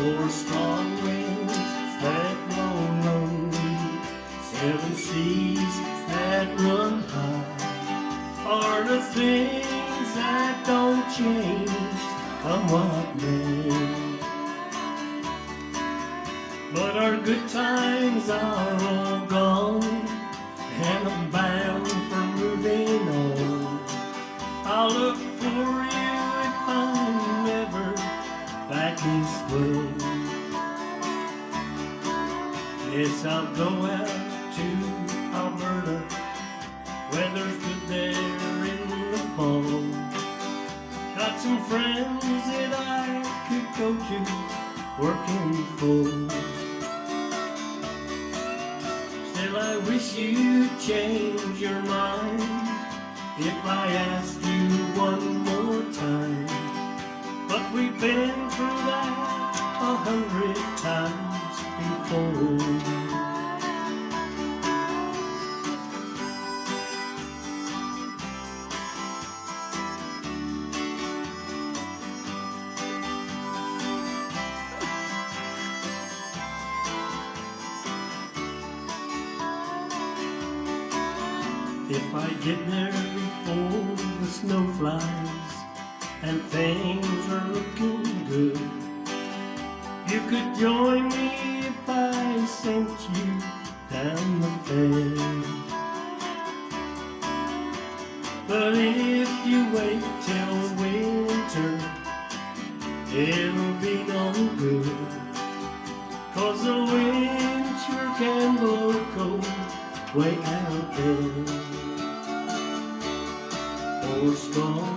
Four strong winds that blow lonely, seven seas that run high, are the things that don't change, come what may. But our good times are all gone, and I'm bound for moving on. I'll look for you if I'm ever back east way. Yes, I'll go out to Alberta, weather's good there in the fall. Got some friends that I could go to, working full. Still I wish you'd change your mind if I asked you one more time. But we've been through that 100 times before. If I get there before the snow flies and things are looking good, you could join me if I sent you down the fair. But if you wait till winter, it'll be no good, 'cause the wind sure can blow cold way out there. Four strong